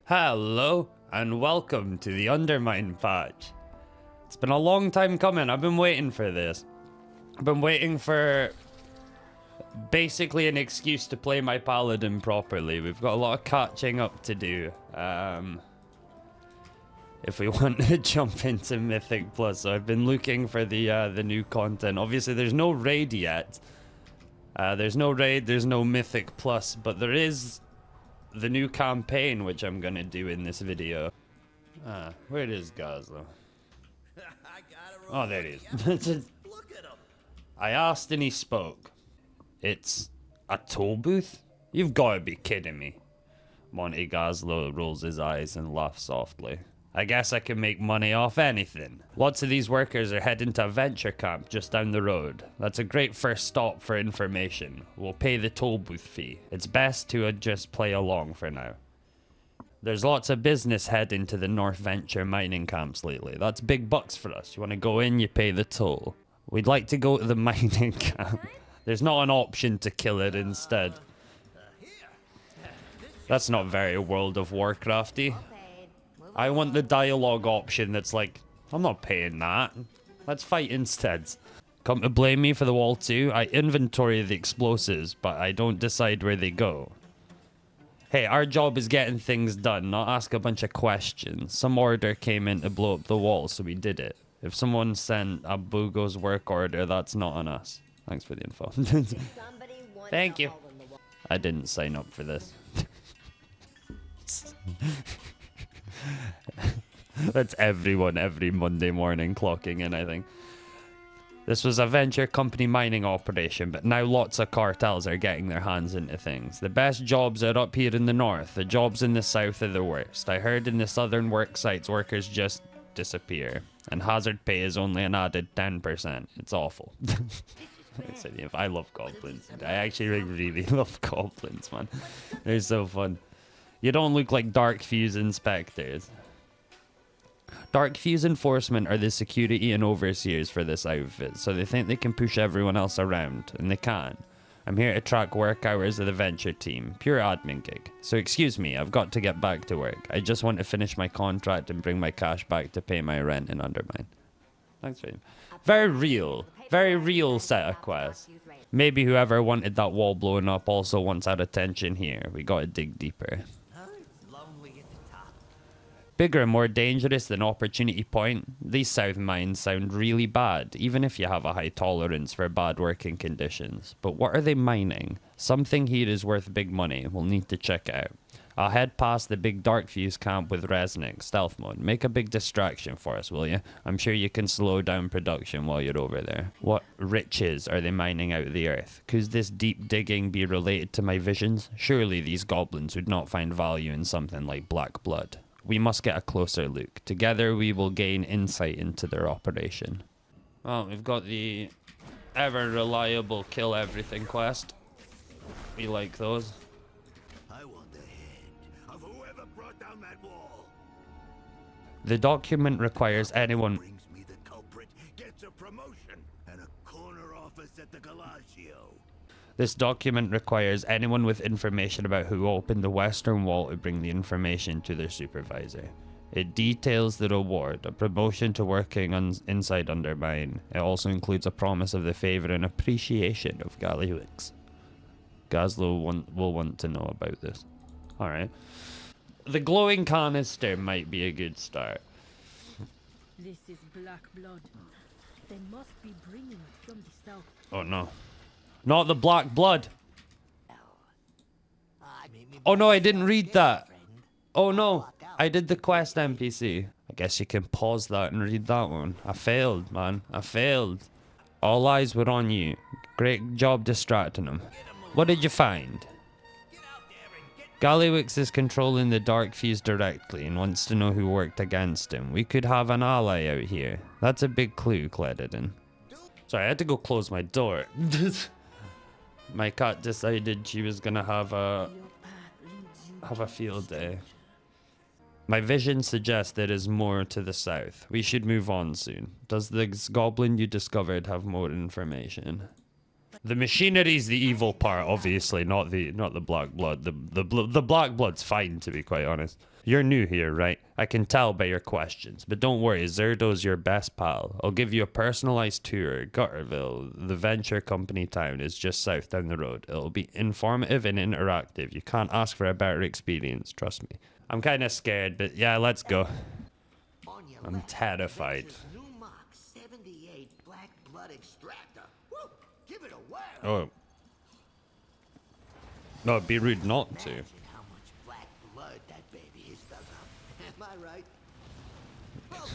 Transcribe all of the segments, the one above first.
Hello and welcome to the Undermine patch. It's been a long time coming. I've been waiting for this. I've been waiting for basically an excuse to play my paladin properly. We've got a lot of catching up to do. If we want to jump into Mythic Plus, so I've been looking for the new content. Obviously, there's no raid yet. There's no raid. There's no Mythic Plus, but there is the new campaign, which I'm gonna do in this video. Where is Gazlo? Oh, there he is. I asked and he spoke. It's a toll booth? You've got to be kidding me. Monty Gazlo rolls his eyes and laughs softly. I guess I can make money off anything. Lots of these workers are heading to a venture camp just down the road. That's a great first stop for information. We'll pay the toll booth fee. It's best to just play along for now. There's lots of business heading to the North Venture mining camps lately. That's big bucks for us. You want to go in, you pay the toll. We'd like to go to the mining camp. There's not an option to kill it instead. That's not very World of Warcrafty. I want the dialogue option that's like, I'm not paying that. Let's fight instead. Come to blame me for the wall too? I inventory the explosives, but I don't decide where they go. Hey, our job is getting things done, not ask a bunch of questions. Some order came in to blow up the wall, so we did it. If someone sent a Bugo's work order, that's not on us. Thanks for the info. Thank you. I didn't sign up for this. That's everyone every Monday morning clocking in, I think. This was a venture company mining operation, but now lots of cartels are getting their hands into things. The best jobs are up here in the north. The jobs in the south are the worst. I heard in the southern work sites, workers just disappear. And hazard pay is only an added 10%. It's awful. I love goblins. I actually really love goblins, man. They're so fun. You don't look like Dark Fuse inspectors. Dark Fuse enforcement are the security and overseers for this outfit, so they think they can push everyone else around, and they can. I'm here to track work hours of the venture team. Pure admin gig. So excuse me, I've got to get back to work. I just want to finish my contract and bring my cash back to pay my rent in Undermine. Thanks for very real set of quests. Maybe whoever wanted that wall blown up also wants our attention here. We gotta dig deeper. Bigger and more dangerous than Opportunity Point, these south mines sound really bad, even if you have a high tolerance for bad working conditions. But what are they mining? Something here is worth big money. We'll need to check it out. I'll head past the big Dark Fuse camp with Resnick, stealth mode. Make a big distraction for us, will you? I'm sure you can slow down production while you're over there. What riches are they mining out of the earth? Could this deep digging be related to my visions? Surely these goblins would not find value in something like black blood. We must get a closer look. Together we will gain insight into their operation. Well, we've got the ever reliable kill everything quest. We like those. I want the head of whoever brought down that wall. The document requires anyone... Brings me the culprit, gets a promotion and a corner office at the Galatio. This document requires anyone with information about who opened the western wall to bring the information to their supervisor. It details the reward, a promotion to working inside Undermine. It also includes a promise of the favor and appreciation of Gallywix. Gazlo will want to know about this. Alright. The glowing canister might be a good start. This is black blood. They must be bringing it from the south. Oh no. Not the black blood. Oh no, I didn't read that. Oh no, I did the quest NPC. I guess you can pause that and read that one. I failed, man. I failed. All eyes were on you. Great job distracting him. What did you find? Gallywix is controlling the Dark Fuse directly and wants to know who worked against him. We could have an ally out here. That's a big clue, Cledidin. Sorry, I had to go close my door. My cat decided she was gonna have a field day. My vision suggests there is more to the south. We should move on soon. Does the goblin you discovered have more information? The machinery's the evil part, obviously, not the black blood. The black blood's fine, to be quite honest. You're new here, right? I can tell by your questions. But don't worry, Zerdo's your best pal. I'll give you a personalized tour. Gutterville, the venture company town, is just south down the road. It'll be informative and interactive. You can't ask for a better experience, trust me. I'm kind of scared, but yeah, let's go. I'm terrified. New Mark 78 black blood extractor. Woo! Give it a whirl. Oh. No, it'd be rude not to. Imagine how much black blood that baby has dug up. Am I right? Well,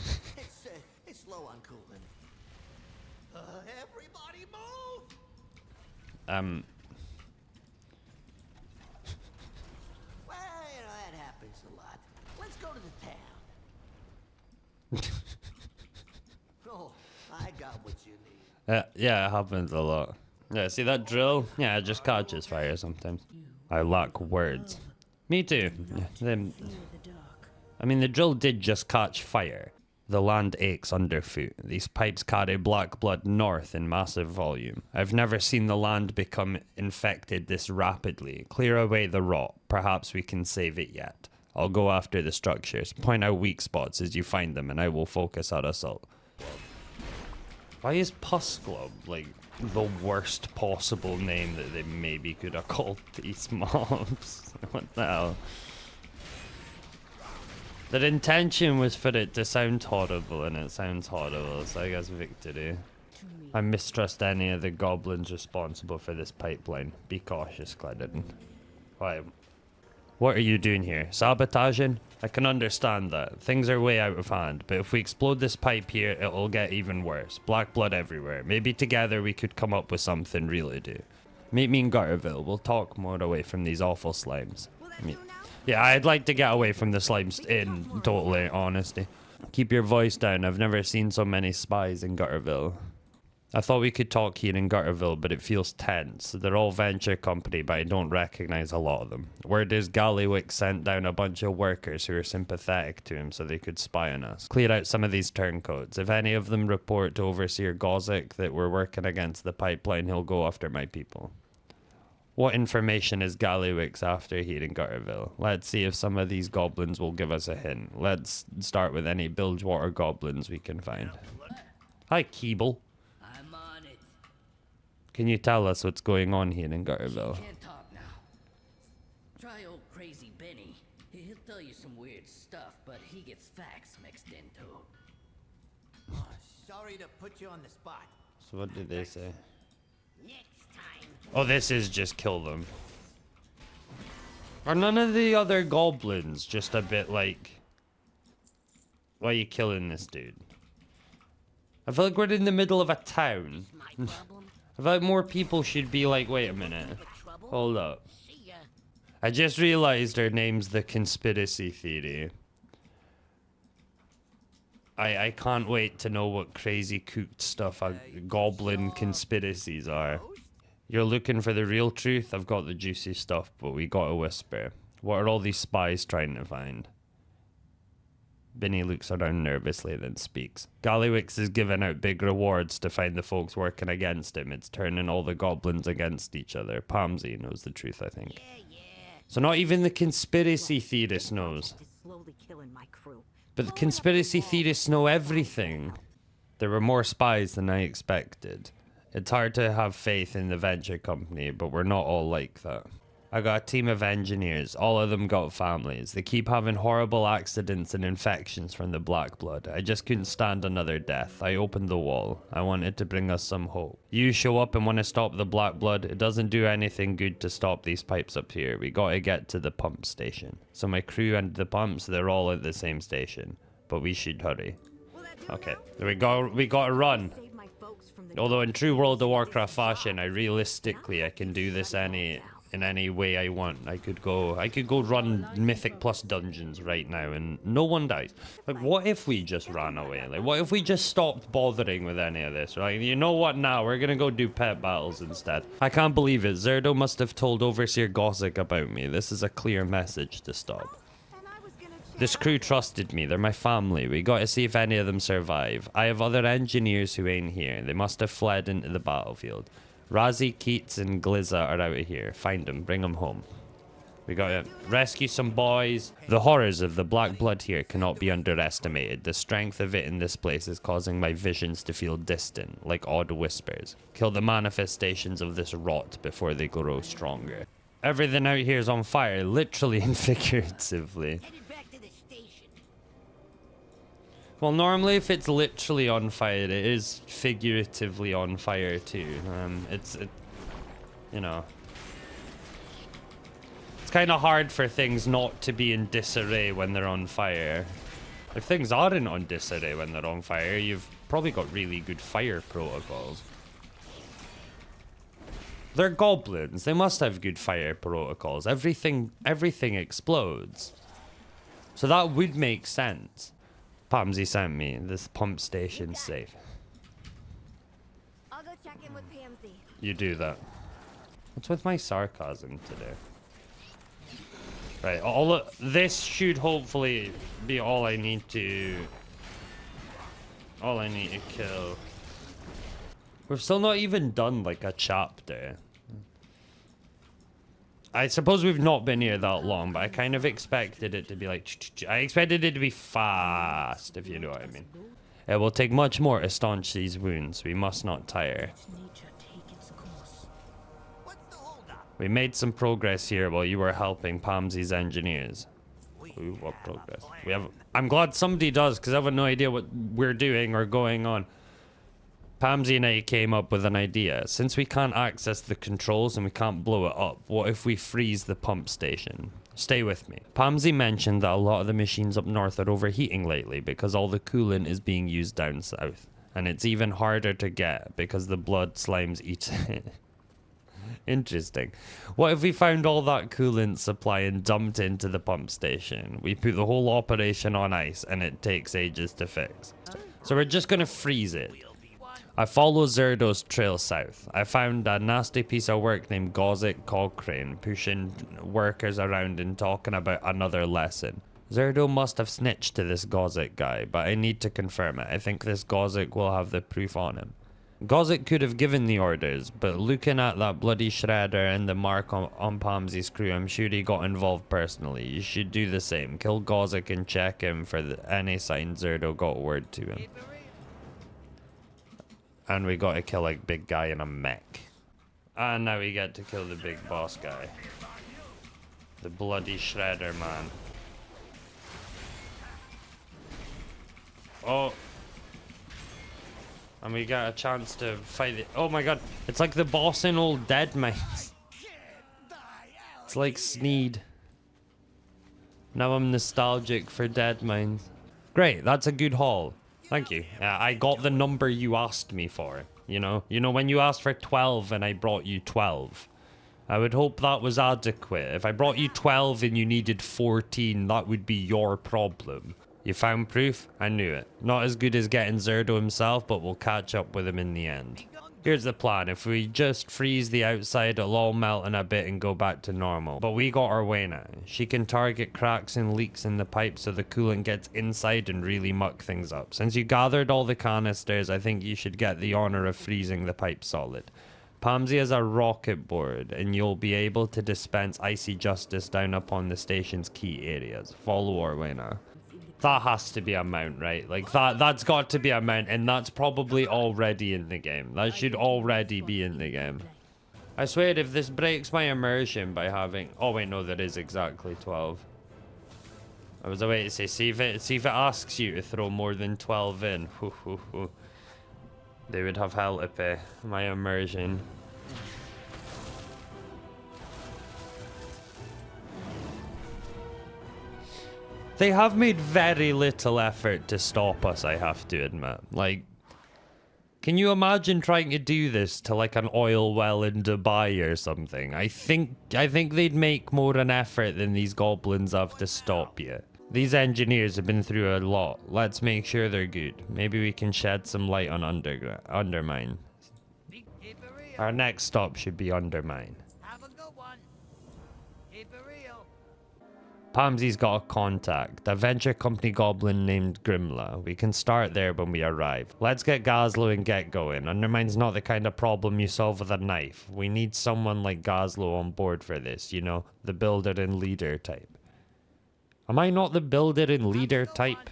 it's low on cooling. Everybody move! Well, that happens a lot. Let's go to the town. Oh, I got what you need. Yeah, it happens a lot. Yeah, see that drill? Yeah, it just catches fire sometimes. I lack words. Me too. Yeah, I mean, the drill did just catch fire. The land aches underfoot. These pipes carry black blood north in massive volume. I've never seen the land become infected this rapidly. Clear away the rot. Perhaps we can save it yet. I'll go after the structures. Point out weak spots as you find them, and I will focus our assault. Why is Pus Club, like, the worst possible name that they maybe could have called these mobs? What the hell? Their intention was for it to sound horrible, and it sounds horrible, so I guess victory. I mistrust any of the goblins responsible for this pipeline. Be cautious, Cledden. Why? What are you doing here? Sabotaging? I can understand that. Things are way out of hand, but if we explode this pipe here, it'll get even worse. Black blood everywhere. Maybe together we could come up with something really do. Meet me in Gutterville. We'll talk more away from these awful slimes. Yeah, I'd like to get away from the slimes in totally honesty. Keep your voice down. I've never seen so many spies in Gutterville. I thought we could talk here in Gutterville, but it feels tense. They're all venture company, but I don't recognize a lot of them. Word is Galliwick sent down a bunch of workers who are sympathetic to him so they could spy on us. Clear out some of these turncoats. If any of them report to Overseer Gozik that we're working against the pipeline, he'll go after my people. What information is Galliwick's after here in Gutterville? Let's see if some of these goblins will give us a hint. Let's start with any Bilgewater goblins we can find. Hi, Keeble. I'm on it. Can you tell us what's going on here in Gutterville? Can't talk now. Try old crazy Benny. He'll tell you some weird stuff, but he gets facts mixed in too. Oh, sorry to put you on the spot. So what did they say? Next time. Oh, this is just kill them. Are none of the other goblins just a bit like... Why are you killing this dude? I feel like we're in the middle of a town. I feel like more people should be like, wait a minute. Hold up. I just realized her name's the Conspiracy Theory. I can't wait to know what crazy cooked stuff goblin conspiracies are. You're looking for the real truth? I've got the juicy stuff, but we gotta whisper. What are all these spies trying to find? Benny looks around nervously, then speaks. Galliwix is giving out big rewards to find the folks working against him. It's turning all the goblins against each other. Palmsy knows the truth, I think. So not even the conspiracy theorist knows. But the conspiracy theorists know everything. There were more spies than I expected. It's hard to have faith in the venture company, but we're not all like that. I got a team of engineers. All of them got families. They keep having horrible accidents and infections from the black blood. I just couldn't stand another death. I opened the wall. I wanted to bring us some hope. You show up and want to stop the black blood. It doesn't do anything good to stop these pipes up here. We gotta get to the pump station. So my crew and the pumps, they're all at the same station. But we should hurry. Okay, we gotta run. Although in true World of Warcraft fashion, I can do this in any way I want. I could go run Mythic Plus dungeons right now and no one dies. Like, what if we just ran away? Like, what if we just stopped bothering with any of this, right? You know what now? We're gonna go do pet battles instead. I can't believe it. Zerdo must have told Overseer Gozik about me. This is a clear message to stop. This crew trusted me. They're my family. We gotta see if any of them survive. I have other engineers who ain't here. They must have fled into the battlefield. Razi, Keats, and Glizza are out of here. Find them. Bring them home. We gotta rescue some boys. The horrors of the black blood here cannot be underestimated. The strength of it in this place is causing my visions to feel distant, like odd whispers. Kill the manifestations of this rot before they grow stronger. Everything out here is on fire, literally and figuratively. Headed back to the station. Well, normally if it's literally on fire, it is figuratively on fire too. You know. It's kind of hard for things not to be in disarray when they're on fire. If things aren't on disarray when they're on fire, you've probably got really good fire protocols. They're goblins. They must have good fire protocols. Everything explodes. So that would make sense. Pamsy sent me. This pump station's safe. I'll go check in with PMZ. You do that. What's with my sarcasm today? Right, this should hopefully be all I need to kill. We've still not even done like a chapter. I suppose we've not been here that long, but I kind of expected it to be like... I expected it to be fast, if you know what I mean. It will take much more to staunch these wounds. We must not tire. Nature take its course. What's the holdup? We made some progress here while you were helping Pamsy's engineers. Ooh, what progress? I'm glad somebody does, because I have no idea what we're doing or going on. Pamsy and I came up with an idea. Since we can't access the controls and we can't blow it up, what if we freeze the pump station? Stay with me. Pamsy mentioned that a lot of the machines up north are overheating lately because all the coolant is being used down south. And it's even harder to get because the blood slimes eat it. Interesting. What if we found all that coolant supply and dumped into the pump station? We put the whole operation on ice and it takes ages to fix. So we're just gonna freeze it. I follow Zerdo's trail south. I found a nasty piece of work named Gozik Cochrane pushing workers around and talking about another lesson. Zerdo must have snitched to this Gozik guy, but I need to confirm it. I think this Gozik will have the proof on him. Gozik could have given the orders, but looking at that bloody shredder and the mark on Pamsy's crew, I'm sure he got involved personally. You should do the same. Kill Gozik and check him for any sign Zerdo got word to him. And we got to kill a big guy in a mech. And now we get to kill the big boss guy. The bloody shredder man. Oh. And we got a chance to fight it. Oh my god. It's like the boss in old Dead Mines. It's like Sneed. Now I'm nostalgic for Dead Mines. Great, that's a good haul. Thank you. I got the number you asked me for. You know when you asked for 12 and I brought you 12. I would hope that was adequate. If I brought you 12 and you needed 14, that would be your problem. You found proof? I knew it. Not as good as getting Zerdo himself, but we'll catch up with him in the end. Here's the plan. If we just freeze the outside, it'll all melt in a bit and go back to normal. But we got our way now. She can target cracks and leaks in the pipe so the coolant gets inside and really muck things up. Since you gathered all the canisters, I think you should get the honor of freezing the pipe solid. Pamsy has a rocket board, and you'll be able to dispense icy justice down upon the station's key areas. Follow our way now. That has to be a mount, right? Like, that's got to be a mount, and that's probably already in the game. That should already be in the game. I swear, if this breaks my immersion by having... Oh, wait, no, there is exactly 12. I was away to say, see if it asks you to throw more than 12 in. They would have hell to pay. My immersion. They have made very little effort to stop us, I have to admit. Like, can you imagine trying to do this to like an oil well in Dubai or something? I think they'd make more an effort than these goblins have to stop you. These engineers have been through a lot. Let's make sure they're good. Maybe we can shed some light on Undermine. Our next stop should be Undermine. Have a good one. Keep it real. Pamsy's got a contact, a venture company goblin named Grimla. We can start there when we arrive. Let's get Gazlo and get going. Undermine's not the kind of problem you solve with a knife. We need someone like Gazlo on board for this, you know, the builder and leader type. Am I not the builder and leader type?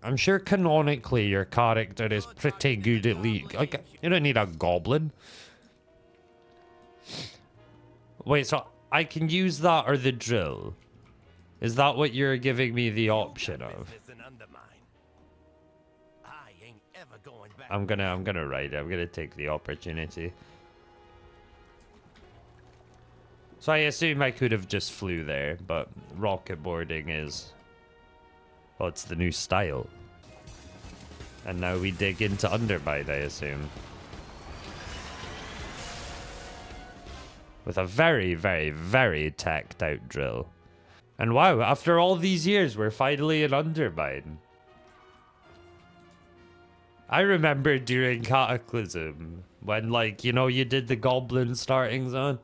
I'm sure canonically your character is pretty good at like, you don't need a goblin. Wait, so I can use that or the drill? Is that what you're giving me the option of? I'm gonna write it. I'm gonna take the opportunity. So I assume I could have just flew there, but rocket boarding is... well, it's the new style. And now we dig into Undermine, I assume. With a very, very, very tacked out drill. And wow, after all these years, we're finally in Undermine. I remember during Cataclysm, when, like, you know, you did the goblin starting zone.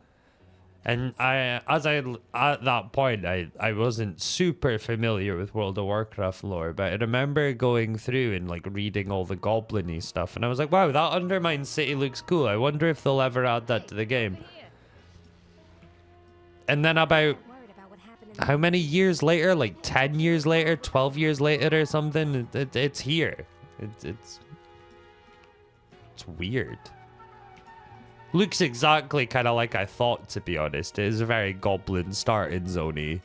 And at that point, I wasn't super familiar with World of Warcraft lore, but I remember going through and, like, reading all the goblin-y stuff. And I was like, wow, that Undermine city looks cool. I wonder if they'll ever add that to the game. And then about how many years later, like 10 years later, 12 years later or something, it's here. It's weird. Looks exactly kind of like I thought, to be honest. It is a very goblin starting zone-y.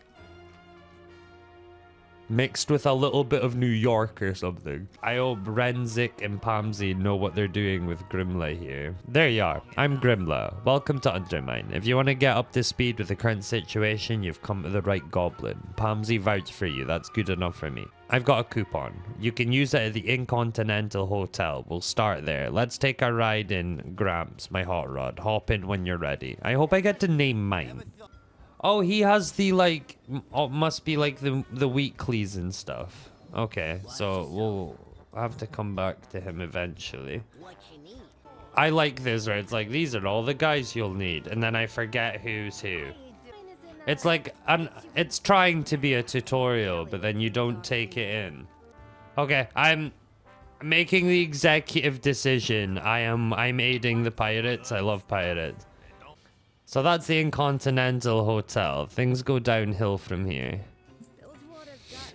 Mixed with a little bit of New York or something. I hope Renzik and Pamsy know what they're doing with Grimla here. There you are. I'm Grimla. Welcome to Undermine. If you want to get up to speed with the current situation, you've come to the right goblin. Pamsy vouched for you. That's good enough for me. I've got a coupon. You can use it at the Intercontinental Hotel. We'll start there. Let's take a ride in Gramps, my hot rod. Hop in when you're ready. I hope I get to name mine. Oh, he has the, like, must be like the weeklies and stuff. Okay, so we'll have to come back to him eventually. I like this where it's like, these are all the guys you'll need, and then I forget who's who. It's like, it's trying to be a tutorial, but then you don't take it in. Okay, I'm making the executive decision. I'm aiding the pirates. I love pirates. So that's the Intercontinental Hotel. Things go downhill from here.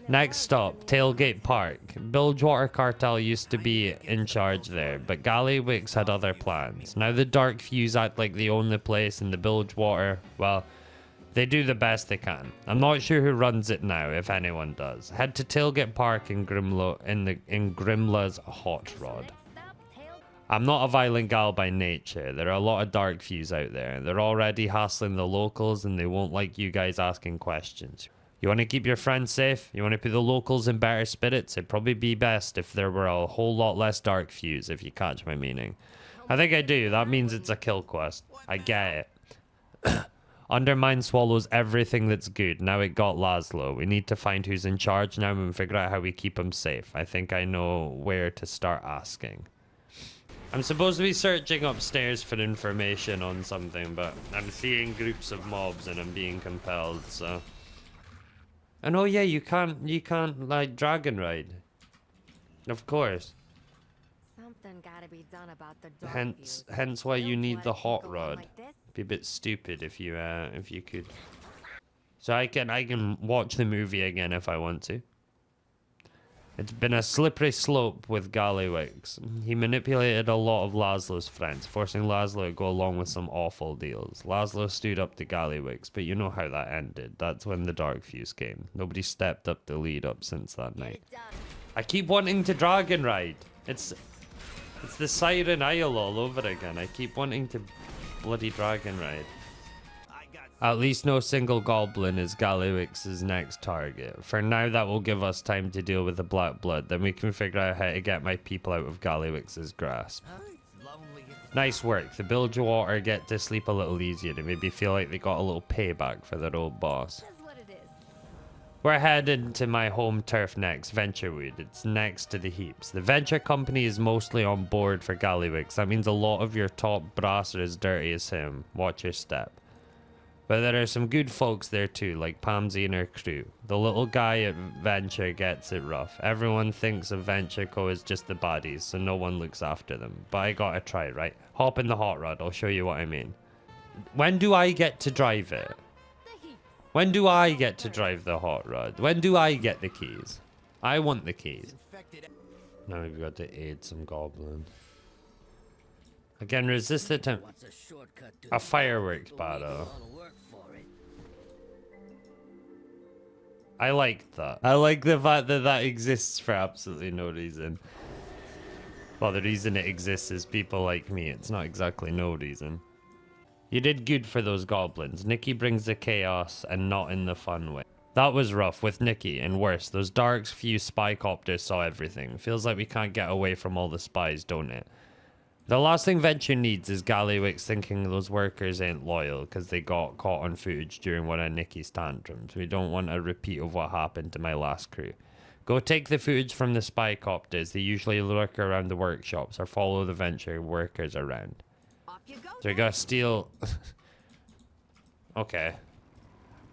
Next stop, Tailgate Park. Bilgewater Cartel used to be in charge there, but Gallywix had other plans. Now the Dark Fuse act like the only place in the Bilgewater, well, they do the best they can. I'm not sure who runs it now, if anyone does. Head to Tailgate Park in Grimla's Hot Rod. I'm not a violent gal by nature. There are a lot of Dark Fuse out there. They're already hassling the locals and they won't like you guys asking questions. You want to keep your friends safe? You want to put the locals in better spirits? It'd probably be best if there were a whole lot less Dark Fuse, if you catch my meaning. I think I do. That means it's a kill quest. I get it. Undermine swallows everything that's good. Now it got Laszlo. We need to find who's in charge now and figure out how we keep him safe. I think I know where to start asking. I'm supposed to be searching upstairs for information on something, but I'm seeing groups of mobs and I'm being compelled, so... And oh yeah, you can't like dragon ride. Of course. Something gotta be done about the dark Hence why you need the hot rod. Be a bit stupid if you could. So I can watch the movie again if I want to. It's been a slippery slope with Gallywix. He manipulated a lot of Laszlo's friends, forcing Laszlo to go along with some awful deals. Laszlo stood up to Gallywix, but you know how that ended. That's when the Dark Fuse came. Nobody stepped up to lead up since that night. I keep wanting to dragon ride. It's the Siren Isle all over again. I keep wanting to bloody dragon ride. At least no single goblin is Gallywix's next target. For now, that will give us time to deal with the Black Blood. Then we can figure out how to get my people out of Gallywix's grasp. Nice work. The Bilgewater get to sleep a little easier and maybe feel like they got a little payback for their old boss. We're headed to my home turf next, Venturewood. It's next to the heaps. The Venture Company is mostly on board for Gallywix. That means a lot of your top brass are as dirty as him. Watch your step. But there are some good folks there too, like Pamsy and her crew. The little guy at Venture gets it rough. Everyone thinks of Venture Co. as just the baddies, so no one looks after them. But I gotta try, right? Hop in the hot rod, I'll show you what I mean. When do I get to drive it? When do I get to drive the hot rod? When do I get the keys? I want the keys. Now we've got to aid some goblins. Again, resist the temp. What's a shortcut to A fireworks the battle. all the work for it. I like that. I like the fact that that exists for absolutely no reason. Well, the reason it exists is people like me. It's not exactly no reason. You did good for those goblins. Nikki brings the chaos and not in the fun way. That was rough with Nikki, and worse, those Dark's few spy copters saw everything. Feels like we can't get away from all the spies, don't it? The last thing Venture needs is Gallywix thinking those workers ain't loyal because they got caught on footage during one of Nikki's tantrums. We don't want a repeat of what happened to my last crew. Go take the footage from the spy copters. They usually lurk around the workshops or follow the Venture workers around. Off you go. They're gonna steal... Okay.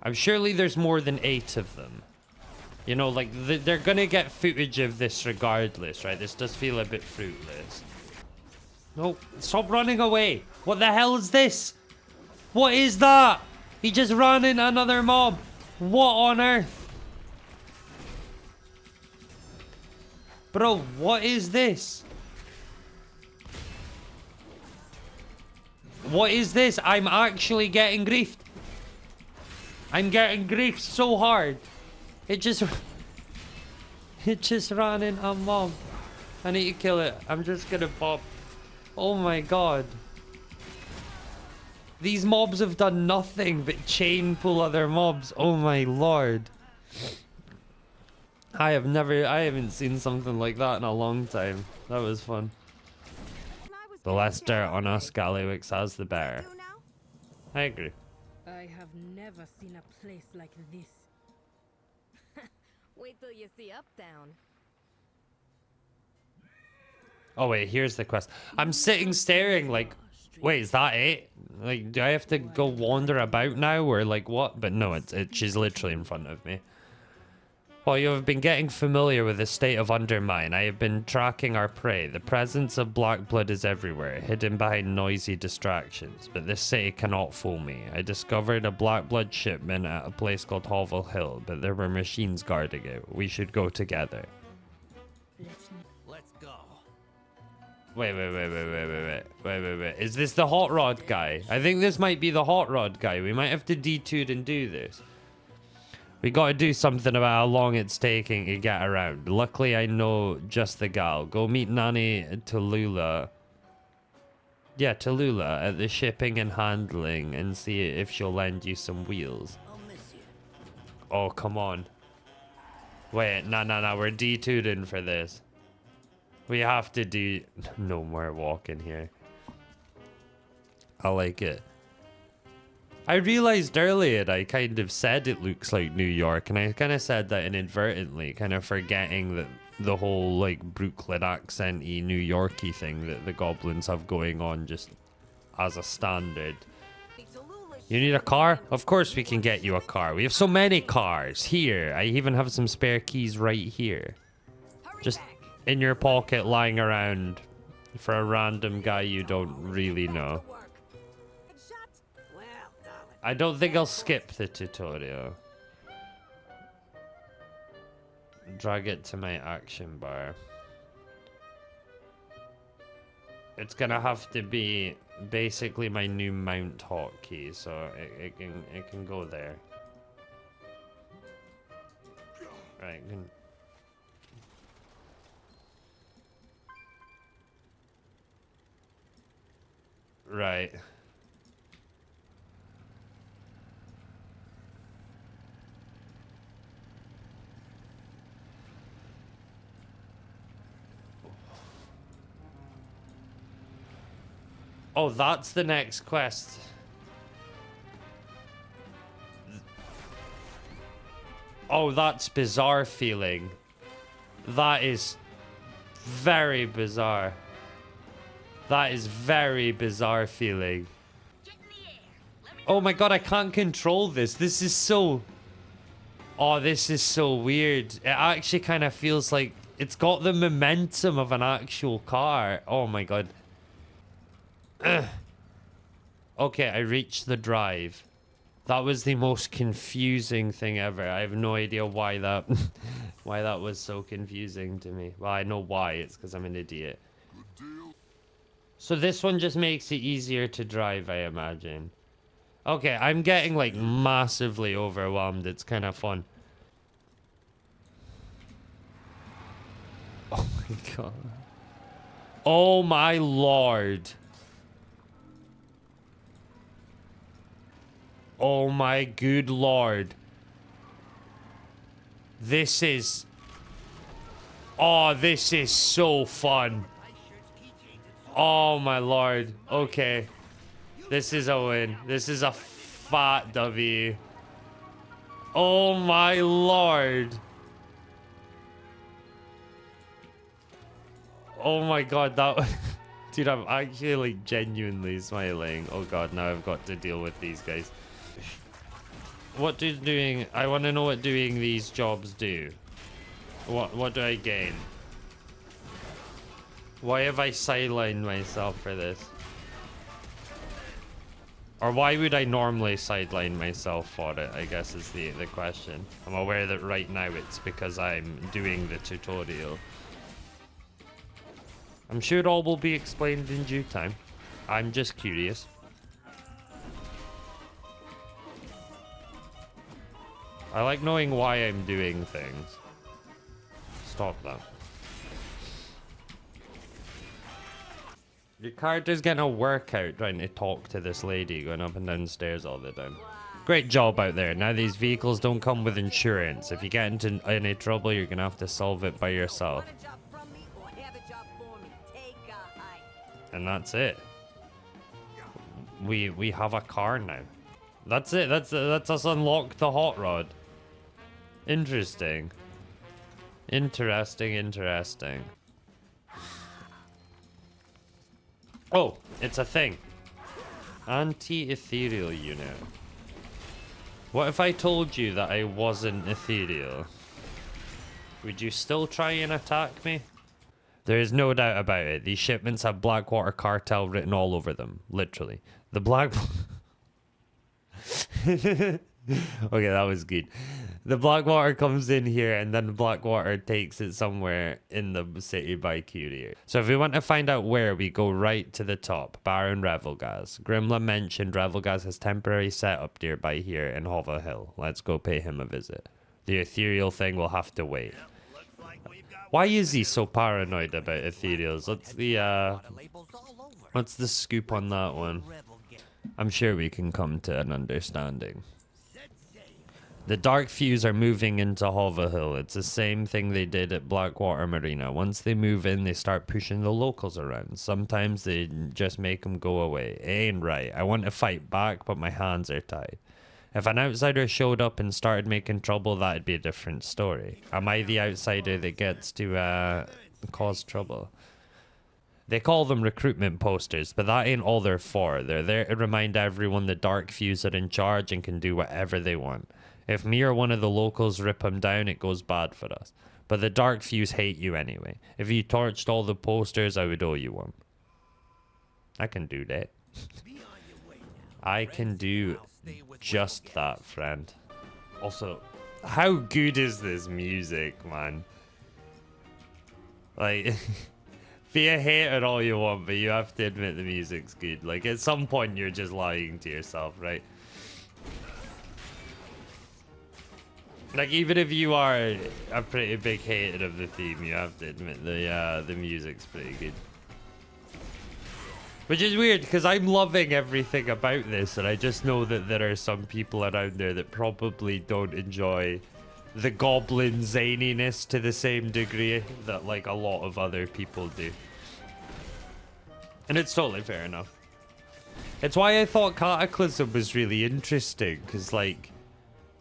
I'm surely there's more than 8 of them. You know, like, they're gonna get footage of this regardless, right? This does feel a bit fruitless. No, stop running away. What the hell is this? What is that? He just ran into another mob. What on earth? Bro, what is this? What is this? I'm actually getting griefed. I'm getting griefed so hard. It just ran in a mob. I need to kill it. I'm just gonna pop. Oh my god. These mobs have done nothing but chain pull other mobs. Oh my lord. I haven't seen something like that in a long time. That was fun. The less dirt on us Gallywix has, the better. I agree. I have never seen a place like this. Wait till you see Uptown. Oh wait, here's the quest. I'm sitting staring like, wait, is that it? Like, do I have to go wander about now or like what? But no, she's literally in front of me. While you have been getting familiar with the state of Undermine, I have been tracking our prey. The presence of black blood is everywhere, hidden behind noisy distractions. But this city cannot fool me. I discovered a black blood shipment at a place called Hovel Hill, but there were machines guarding it. We should go together. Let's go. Wait. Is this the hot rod guy? I think this might be the hot rod guy. We might have to detour and do this. We gotta do something about how long it's taking to get around. Luckily, I know just the gal. Go meet Nanny Tallulah. Yeah, Tallulah at the shipping and handling and see if she'll lend you some wheels. I'll miss you. Oh, come on. Wait, no. We're detouring for this. We have to do... No more walking here. I like it. I realized earlier I kind of said it looks like New York, and I kind of said that inadvertently, kind of forgetting that the whole, like, Brooklyn accent-y, New York-y thing that the goblins have going on just as a standard. You need a car? Of course we can get you a car. We have so many cars. Here, I even have some spare keys right here. Just in your pocket lying around for a random guy you don't really know. I don't think I'll skip the tutorial. Drag it to my action bar. It's gonna have to be basically my new mount hotkey, so it can go there. Right. Right. Oh, that's the next quest. Oh, that's bizarre feeling. That is very bizarre. That is very bizarre feeling. Oh my god, I can't control this. This is so... Oh, this is so weird. It actually kind of feels like it's got the momentum of an actual car. Oh my god. Ugh. Okay, I reached the drive. That was the most confusing thing ever. I have no idea why that why that was so confusing to me. Well, I know why. It's because I'm an idiot. So this one just makes it easier to drive, I imagine. Okay, I'm getting like massively overwhelmed. It's kind of fun. Oh my god. Oh my lord. Oh my good lord. This is... Oh, this is so fun. Oh my lord. Okay. This is a win. This is a fat W. Oh my lord. Oh my god, that... Dude, I'm actually like genuinely smiling. Oh god, now I've got to deal with these guys. What does doing... I want to know what doing these jobs do. What do I gain? Why have I sidelined myself for this? Or why would I normally sideline myself for it, I guess is the question. I'm aware that right now it's because I'm doing the tutorial. I'm sure it all will be explained in due time. I'm just curious. I like knowing why I'm doing things. Stop that. Your character's getting a workout trying to talk to this lady going up and down stairs all the time. Great job out there. Now these vehicles don't come with insurance. If you get into any trouble, you're gonna have to solve it by yourself. And that's it. We have a car now. That's it. That's us unlocked the hot rod. Interesting. Interesting. Oh, it's a thing. Anti-ethereal unit. What if I told you that I wasn't ethereal? Would you still try and attack me? There is no doubt about it. These shipments have Blackwater Cartel written all over them. Literally. The Black... Okay, that was good. The Blackwater comes in here and then Blackwater takes it somewhere in the city by courier. So if we want to find out where, we go right to the top. Baron Revelgaz. Grimla mentioned Revelgaz has temporary setup nearby here in Hover Hill. Let's go pay him a visit. The ethereal thing will have to wait. Why is he so paranoid about ethereals? What's the scoop on that one? I'm sure we can come to an understanding. The Dark Fuse are moving into Hover Hill. It's the same thing they did at Blackwater Marina. Once they move in, they start pushing the locals around. Sometimes they just make them go away. It ain't right. I want to fight back, but my hands are tied. If an outsider showed up and started making trouble, that'd be a different story. Am I the outsider that gets to cause trouble? They call them recruitment posters, but that ain't all they're for. They're there to remind everyone the Dark Fuse are in charge and can do whatever they want. If me or one of the locals rip them down, it goes bad for us. But the Dark Fuse hate you anyway. If you torched all the posters, I would owe you one. I can do that. I can do just that, friend. Also, how good is this music, man? Like... Be a hater all you want, but you have to admit the music's good. Like, at some point, you're just lying to yourself, right? Like, even if you are a pretty big hater of the theme, you have to admit the music's pretty good. Which is weird, because I'm loving everything about this, and I just know that there are some people around there that probably don't enjoy the goblin zaniness to the same degree that like a lot of other people do. And it's totally fair enough. It's why I thought Cataclysm was really interesting, because like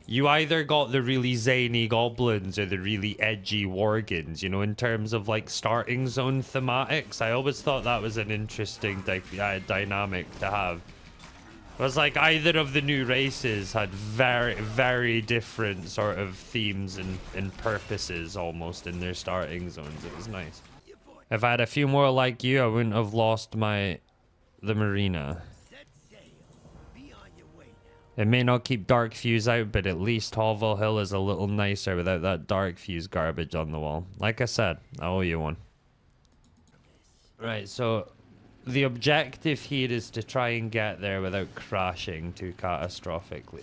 you either got the really zany goblins or the really edgy worgans, you know, in terms of like starting zone thematics. I always thought that was an interesting dynamic to have. It was like either of the new races had very, very different sort of themes and purposes almost in their starting zones. It was nice. If I had a few more like you, I wouldn't have lost the marina. It may not keep Dark Fuse out, but at least Hovel Hill is a little nicer without that Dark Fuse garbage on the wall. Like I said, I owe you one. Right, so the objective here is to try and get there without crashing too catastrophically.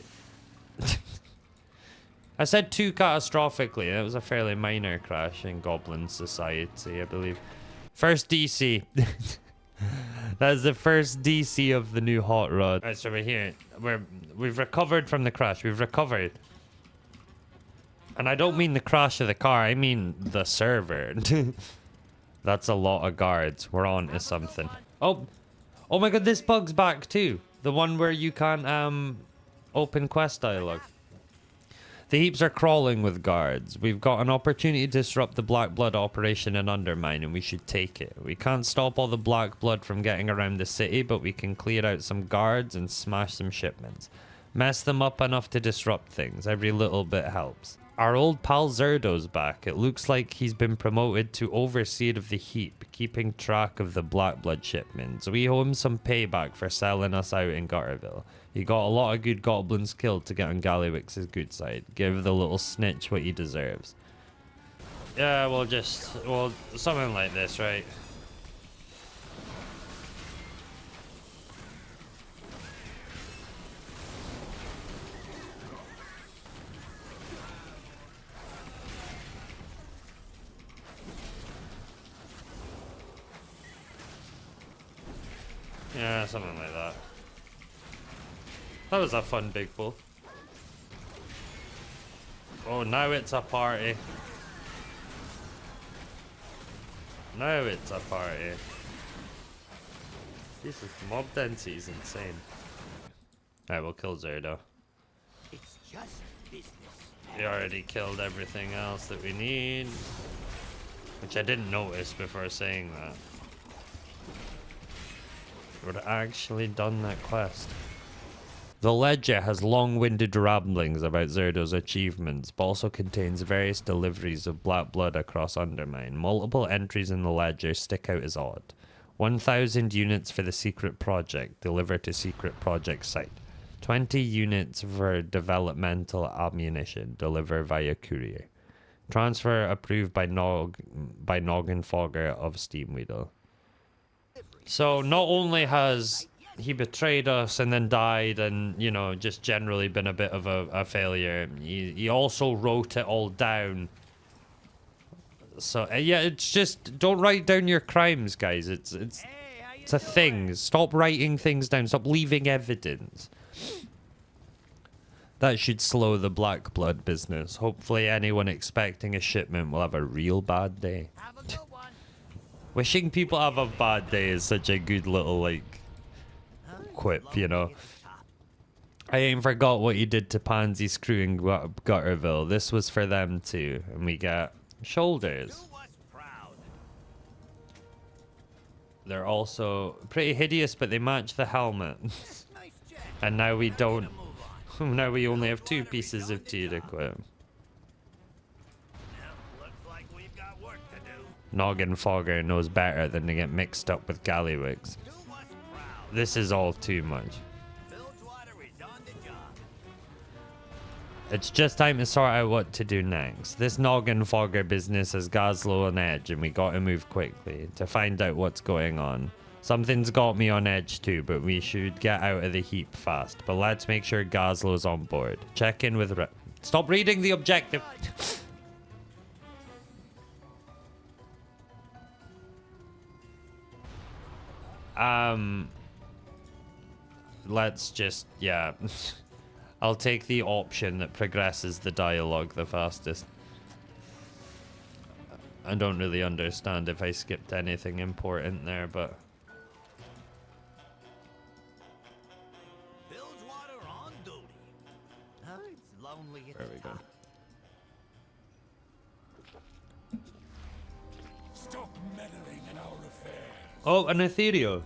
I said too catastrophically. That was a fairly minor crash in Goblin Society, I believe. First DC. That's the first DC of the new hot rod. Right, so we're here. We've recovered from the crash. We've recovered. And I don't mean the crash of the car. I mean the server. That's a lot of guards. We're on to something. Oh my god, this bug's back too. The one where you can't open quest dialogue. The heaps are crawling with guards. We've got an opportunity to disrupt the Black Blood operation in Undermine, and we should take it. We can't stop all the Black Blood from getting around the city, but we can clear out some guards and smash some shipments. Mess them up enough to disrupt things. Every little bit helps. Our old pal Zerdo's back. It looks like he's been promoted to Overseer of the Heap, keeping track of the Black Blood shipments. We owe him some payback for selling us out in Gutterville. He got a lot of good goblins killed to get on Gallywix's good side. Give the little snitch what he deserves. Yeah, well, something like this, right? Yeah, something like that. That was a fun big pull. Oh, now it's a party. Now it's a party. Jesus, mob density is insane. Alright, we'll kill Zerdo. It's just business. We already killed everything else that we need. Which I didn't notice before saying that. We'd actually done that quest. The ledger has long-winded ramblings about Zerdo's achievements, but also contains various deliveries of Black Blood across Undermine. Multiple entries in the ledger stick out as odd. 1,000 units for the secret project, delivered to secret project site. 20 units for developmental ammunition, deliver via courier. Transfer approved by Noggin Fogger of Steamweedle. So not only has he betrayed us and then died and, you know, just generally been a bit of a failure, he also wrote it all down. So, yeah, it's just, don't write down your crimes, guys. It's a thing. Stop writing things down. Stop leaving evidence. That should slow the Black Blood business. Hopefully anyone expecting a shipment will have a real bad day. Wishing people have a bad day is such a good little, like, quip, you know. I ain't forgot what you did to Pansy's crew in Gutterville. This was for them too. And we get shoulders. They're also pretty hideous, but they match the helmet. And now we don't. Now we only have 2 pieces of tea to equip. Noggin Fogger knows better than to get mixed up with Gallywix. This is all too much. It's just time to sort out what to do next. This Noggin Fogger business has Gazlo on edge, and we gotta move quickly to find out what's going on. Something's got me on edge too, but we should get out of the heap fast. But let's make sure Gazlo's on board. Check in with... Stop reading the objective! Let's just... yeah. I'll take the option that progresses the dialogue the fastest. I don't really understand if I skipped anything important there, but... Bilgewater on duty. It's lonely at There we go. Stop meddling in our affairs. Oh, an ethereal.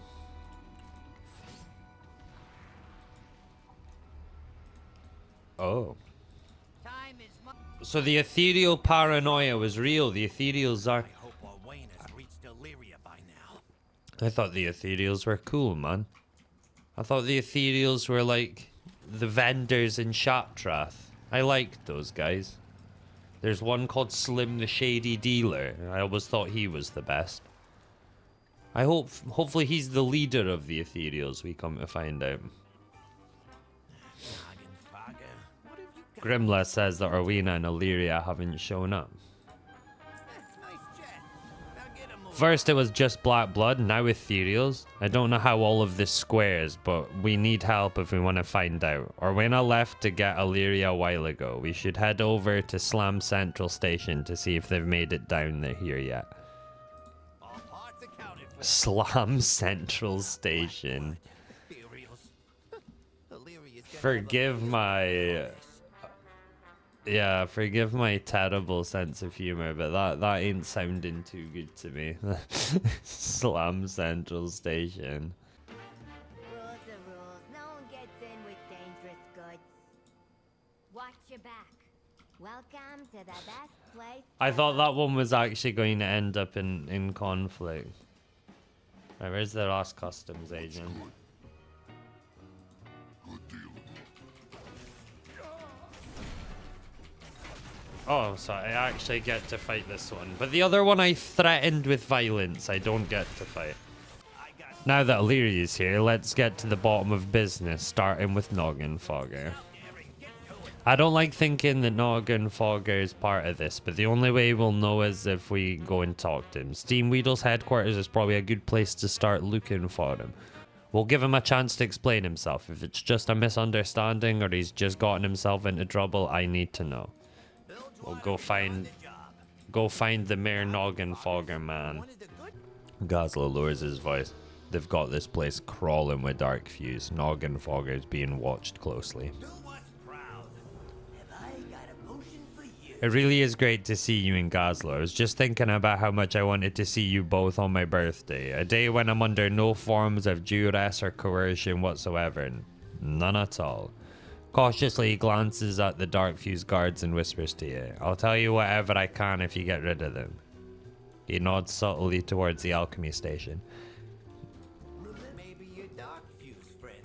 Oh. Time is So the ethereal paranoia was real. The ethereals are... I hope Wayne has reached Illyria by now. I thought the ethereals were cool, man. I thought the ethereals were like the vendors in Shattrath. I liked those guys. There's one called Slim the Shady Dealer. I always thought he was the best. Hopefully he's the leader of the ethereals, we come to find out. Grimla says that Arwina and Illyria haven't shown up. First it was just Black Blood, now ethereals. I don't know how all of this squares, but we need help if we want to find out. Orwena left to get Illyria a while ago. We should head over to Slam Central Station to see if they've made it down there here yet. Slam Central Station. Forgive my... Yeah, forgive my terrible sense of humor, but that ain't sounding too good to me. Slam Central Station. Rules are rules. No one gets in with dangerous goods. Watch your back. Welcome to the best place. I thought that one was actually going to end up in conflict. Right, where's the last customs agent? Oh, so I actually get to fight this one. But the other one I threatened with violence, I don't get to fight. Now that Illyria is here, let's get to the bottom of business, starting with Noggin Fogger. I don't like thinking that Noggin Fogger is part of this, but the only way we'll know is if we go and talk to him. Steamweedle's headquarters is probably a good place to start looking for him. We'll give him a chance to explain himself. If it's just a misunderstanding or he's just gotten himself into trouble, I need to know. We'll go find the Mayor Noggin Fogger man. Gazla lowers his voice. They've got this place crawling with dark fuse. Noggin Fogger is being watched closely. It really is great to see you in Gazla. I was just thinking about how much I wanted to see you both on my birthday. A day when I'm under no forms of duress or coercion whatsoever. None at all. Cautiously, he glances at the dark fuse guards and whispers to you. I'll tell you whatever I can if you get rid of them. He nods subtly towards the alchemy station.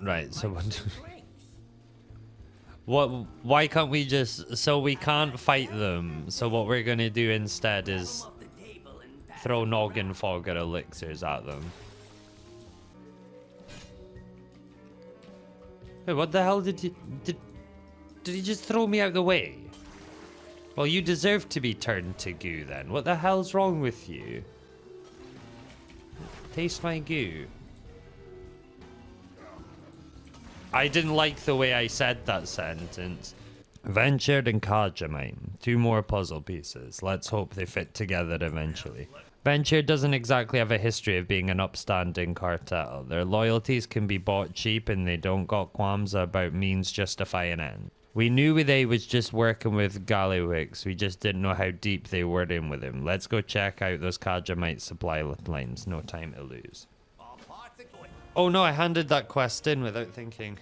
Right, so why can't we just... So we can't fight them. So what we're going to do instead is throw Noggin Fogger elixirs at them. Wait, what the hell did he just throw me out the way? Well, you deserve to be turned to goo then. What the hell's wrong with you? Taste my goo. I didn't like the way I said that sentence. Venture and Kajamine. 2 more puzzle pieces. Let's hope they fit together eventually. Venture doesn't exactly have a history of being an upstanding cartel. Their loyalties can be bought cheap and they don't got qualms about means justifying ends. We knew they was just working with Gallywix. We just didn't know how deep they were in with him. Let's go check out those Kajamite supply lines. No time to lose. Oh no, I handed that quest in without thinking.